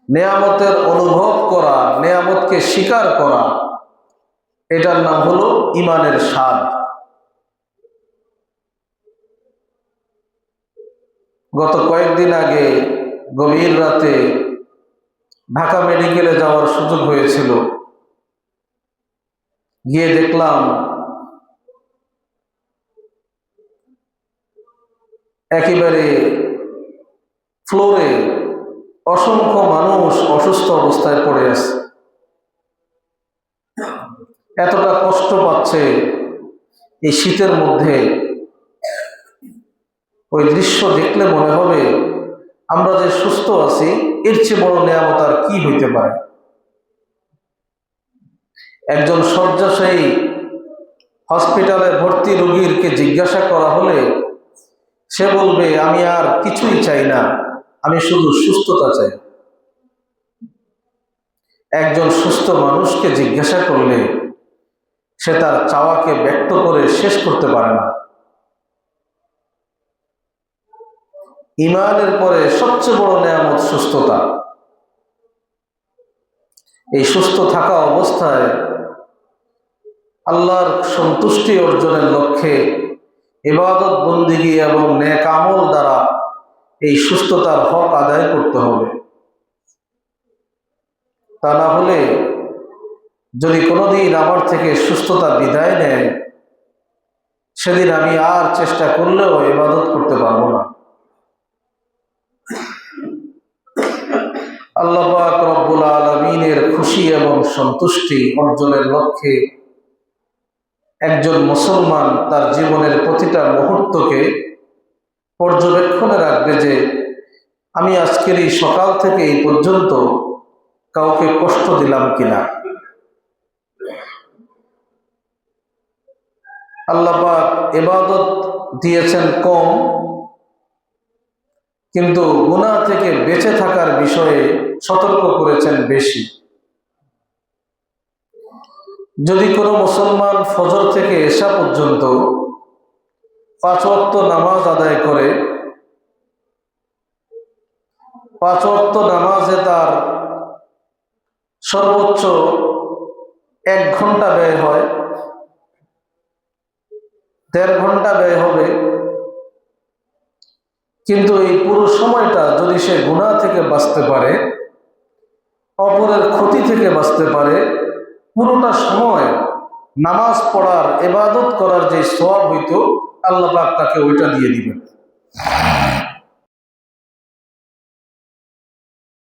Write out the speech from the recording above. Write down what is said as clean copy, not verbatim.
নেয়ামতের অনুভব করা, নেয়ামতকে স্বীকার করা, এটার নাম হলো ঈমানের স্বাদ। গত কয়েকদিন আগে গভীর রাতে ঢাকা মেডিকেলে যাওয়ার সুযোগ হয়েছিল। গিয়ে দেখলাম একেবারে ফ্লোরে অসংখ্য মানুষ অসুস্থ অবস্থায় পড়ে আছে। এতটা কষ্ট পাচ্ছে এই শীতের মধ্যে। ওই দৃশ্য দেখলে মনে হবে আমরা যে সুস্থ আছি এর চেয়ে বড় নেয়ামত আর কি হইতে পারে। একজন শয্যাশায়ী হসপিটালে ভর্তি রোগীকে জিজ্ঞাসা করা হলে সে বলবে, আমি আর কিছুই চাই না, আমি শুধু সুস্থতা চাই। একজন সুস্থ মানুষকে জিজ্ঞাসা করলে সে তার চাওয়াকে ব্যক্ত করে শেষ করতে পারে না। ঈমানের পরে সবচেয়ে বড় নেয়ামত সুস্থতা। এই সুস্থ থাকা অবস্থায় আল্লাহর সন্তুষ্টি অর্জনের লক্ষ্যে ইবাদত বন্দেগী এবং নেক আমল দ্বারা এই সুস্থতার হক আদায় করতে হবে। তা না হলে যদি কোনোদিন আমার থেকে সুস্থতা বিদায় নেয়, সেদিন আমি আর চেষ্টা করলেও ইবাদত করতে পারবো না। আল্লাহ পাক রব্বুল আলামিনের খুশি এবং সন্তুষ্টি অর্জনের লক্ষ্যে একজন মুসলমান তার জীবনের প্রতিটা মুহূর্তকে পর্যবেক্ষণে রাখবে যে আমি আজকের এই সকাল থেকে এই পর্যন্ত কাউকে কষ্ট দিলাম কিনা। আল্লাহ পাক ইবাদত দিয়েছেন কম, কিন্তু গুনাহ থেকে বেঁচে থাকার বিষয়ে সতর্ক করেছেন বেশি। যদি কোনো মুসলমান ফজর থেকে এশা পর্যন্ত 5 ওয়াক্ত নামাজ আদায় করে, 5 ওয়াক্ত নামাজে তার সর্বোচ্চ 1 ঘন্টা ব্যয় হয়, 1.5 ঘন্টা ব্যয় হবে, কিন্তু এই পুরো সময়টা যদি সে গুনাহ থেকে বাঁচতে পারে, অপরের ক্ষতি থেকে বাঁচতে পারে, পুরোটা সময় নামাজ পড়ার ইবাদত করার যে সওয়াব হইতো আল্লাহ পাক তাকে ওইটা দিয়ে দিবেন।